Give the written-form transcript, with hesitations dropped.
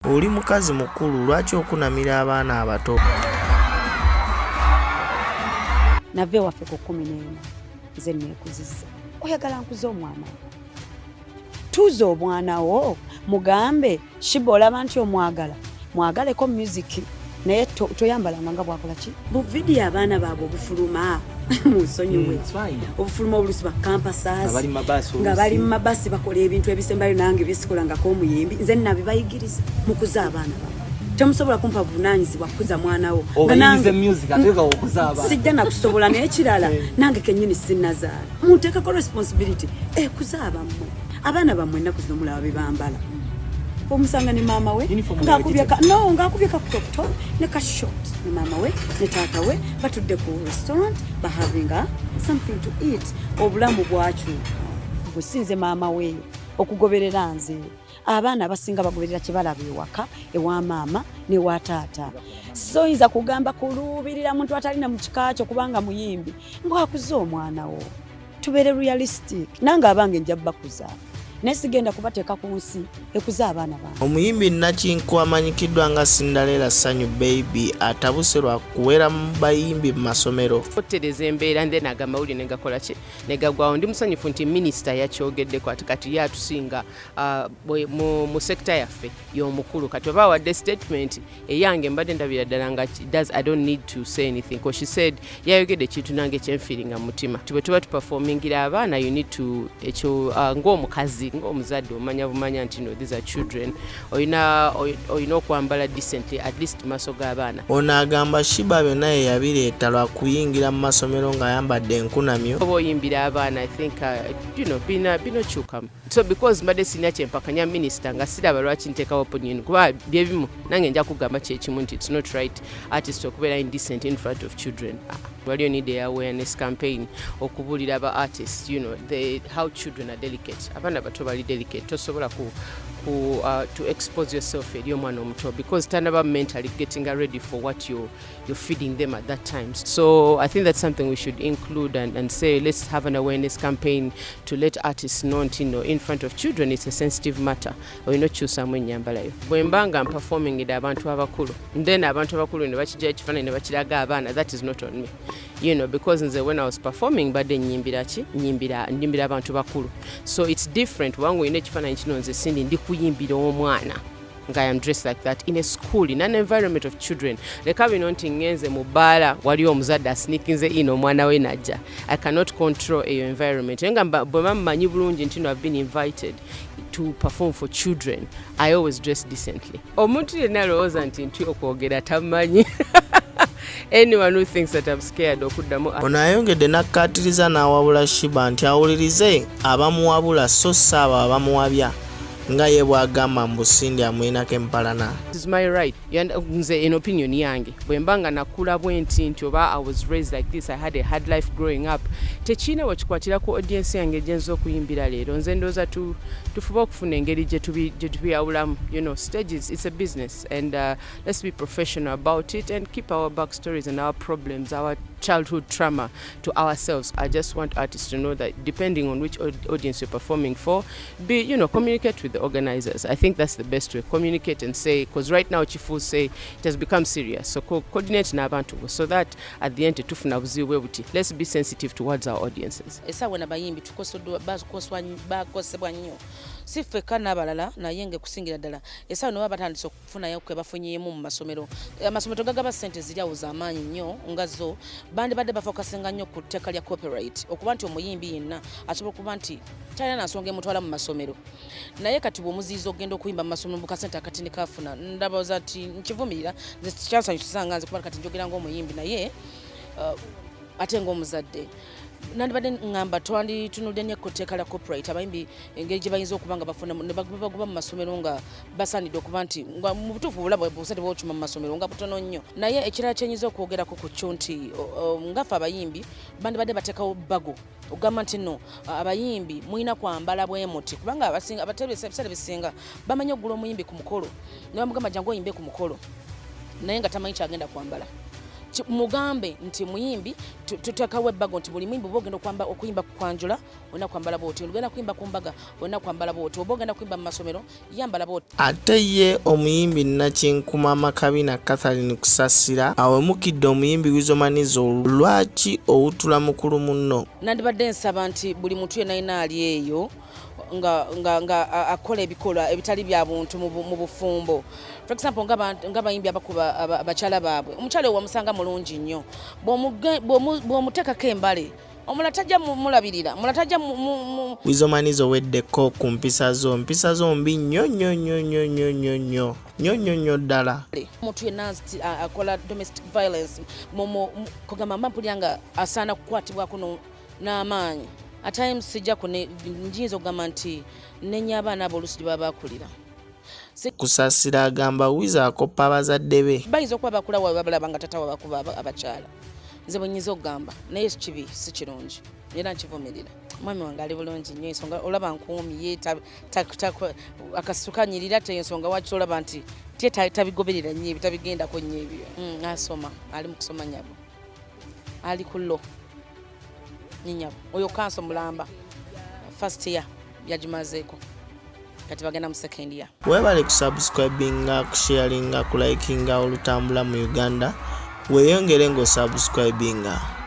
oli mukazi mukulu lwaki okunamira abaana abato? Nave waffe ku 14 nze neekuzizza. Oyagala nkuze omwana tuuza omwana wo mugambe Sheebah olaba nti omwagala mwagaleko music naye toyambalanga nga bwakola ki bu video abaana baabwe obufuluma musonyiwe obufuluma obulusi ba campuses nga bali mu mabasi bakola ebintu ebisembayo nange bisikolangako omuyimbi nze nabibayigiriza mukuza abaana baabwe temusobola kumpa buvunaanyizibwa kukuza mwana wo sijja nakusobola naye kirala nange kenyini sinnazaala munteekako responsibility kuza abammwe abaana bammwe ennaku zino mulaba bebambala omusanga ne maama we ng'akubyeka ku top ne ka short ne maama we ne taata we batudde ku restaurant bahavinga something to eat obulamu bwakyuka gusinze maama we okugoberera nze abaana abasinga bagoberera kye balaba ewaka ewa maama ne wa taata so oyinza kugamba kuluubirira muntu atalina mu kika kyo kubanga muyimbi ng'akuza omwana wo tubeere realistic nange abange nja bakuza nesigenda kubateeka ku nsi ekuza abaana bange. Omuyimbi Nakinku amanyikiddwa nga Cinderella Sanyu Baby atabuse lwa kuwera mu bayimbi mu masomero. Otereza embeera nde nagamba uli negakola ki negagwawo ndi musanyufu nti minisita yakyogeddeko ati kati yatusinga mu sekta yaffe y'omukulu kati oba wadde statement eyange mbadde ndabira ddala nga I don't need to say anything because she said yayogedde kintu nange kyenfiringa mu mutima tube tuba tuperformingira abaana you need to ekyo ng'omukazi ng'omuzadde omanya bumanya nti no these are children oyina okwambala decently at least maaso g'abaana. Ono agamba Sheebah byonna ye yabireeta lwa kuyingira mu masomero ng'ayambadde enkunamyo. Oba oyimbira abaana I think binokyukamu so because mbadde sirina kyempakanya minisita nga siraba lwaki nteekawo opinion kuba byebimu nange nja kugamba kyekimu nti it's not right artist okubeera indecent in front of children. Waliyo need a awareness campaign okubuulira aba artists how children are delicate abaana bato bali delicate tosobola to expose yourself eri omwana omuto because tanaba mentally getting ready for what you're feeding them at that time. So I think that's something we should include and say let's have an awareness campaign to let artists know in front of children it's a sensitive matter oyinokyusamu ennyambalayo bwembanga performing ida abantu abakulu then abantu abakulu ne bakijja ekifaananyi ne bakiraga abaana that is not on me because when I was performing badde nyimbira abantu bakulu so it's different wangu ine ekifaananyi kino nze sindi ndi kuyimbira omwana nga I am dressed like that in a school in an environment of children leka bino nti ngenze mu bbaala waliwo omuzadde asinikinze ino omwana we najja I cannot control eyo environment nga bwe mmanyi bulungi nti I've been invited to perform for children I always dress decently. Omuntu yenna alowooza nti okwogera tamanyi anyone who thinks that I'm scared okuddamu. Ono ayongedde n'akkaatiriza n'awabula Sheebah nti awulirize abamuwabula so saaba abamuwabya nga ye bwagamba mbusindi amuyinako empalana. It is my right nze in opinion yange bwembanga nakula bwenti nti oba I was raised like this I had a hard life growing up tekiina wakikwatira ku audience yange gyenza okuyimbira leero nze ndooza tufuba okufuna engeri gye tubiyawulamu stages it's a business and let's be professional about it and keep our backstories and our problems our childhood trauma to ourselves. I just want artists to know that depending on which audience you're performing for, communicate with the organizers. I think that's the best way. Communicate and say, because right now Chifu say it has become serious. So coordinate n'abantu so that at the end tufuna buziwe buti. Let's be sensitive towards our audiences. Esa wena bayimbi tukosodwa bakosebwa nnyo. Sifeka n'abalala naye nge kusingira ddala. Esa no batandise okufuna yakwe bafunyeemu mu masomero. Amasomero gagaba sente ziryawo z'amaanyi nnyo ngazo bandi badde bafokasinga nnyo ku tteeka lya copyright okuba nti omuyimbi yenna asobola okuba nti talina nsonga emutwala mu masomero naye kati bw'omuziyiza okugenda okuyimba mu masomero bukasente akatini kafuna ndabooza nti nkivumirira nze kyansanyusiza nga nze kuba kati njogera ng'omuyimbi naye ate ng'omuzadde nandibadde ngamba tunudde nnyo ku tteeka lya copyright abayimbi engeri gye bayinza okuba nga bafuna ne baguba mu masomero nga basaanidde okuba nti mu butuufu obulabu busate bw'okima mu masomero nga butono nnyo naye ekirala kyenyiza okwogerako ku kyo nti ngaffe abayimbi bandibadde bateekawo bago ogamba nti no abayimbi mulina kwambala bwe muti kubanga abateebi bisinga bamanyi okugula omuyimbi ku mukolo ne bamugamba jangu oyimbe ku mukolo naye nga tamanyi kyagenda kwambala mugambe nti muyimbi tutekawo ebbago nti buli muyimbi oba ogenda okuyimba kwanjula olina kwambala bwoti, ogenda kuyimba ku mbaga olina kwambala bwoti, oba ogenda kuyimba mu masomero yambala bwoti. Ate ye omuyimbi Nakinkuma Makabina Catherine Kusasira awemukidde omuyimbi Weasle lwaki owutula mukulu munno. Nandibadde nsaba nti buli muntu yenna alina ali eyo nga akola ebikolwa ebitali bya buntu mu bufumbo. For example nga bayimbi abakuba abakyala baabwe, omukyala wamusanga mulungi nnyo, bw'omuteekako embale omulala tajja mulabirira, omulala tajja Weasle weddeko ku mpisa zo mbi nnyo ddala. Omuntu yenna akola domestic violence kugamba mpulira nga asaana kukwatibwako n'amaanyi. At times sijja njinza okugamba nti nenya abaana abo oluusi gye baba bakulira. Kusasira agamba Weasle akoppa bazadde be. Bayinza okuba bakula waabwe balaba nga tata wabakuba abakyala. Nze bwe nnyinza okugamba naye kibi si kirungi era nkivumirira. Mwami wange ali bulungi nnyo ensonga olaba nkuumye akasukanyirira te ensonga waki olaba nti tabigoberera nnyo tabigendako nnyo ebyo. Asoma ali mu kusoma nyabo ali ku lo Ninyabo oyo kanso mulamba first year yajimazeeko kati bagenda mu second year. Webale kusubscribinga, kusharinga, kulaikinga olutambula mu Uganda. Weyongere ngo subscribinga.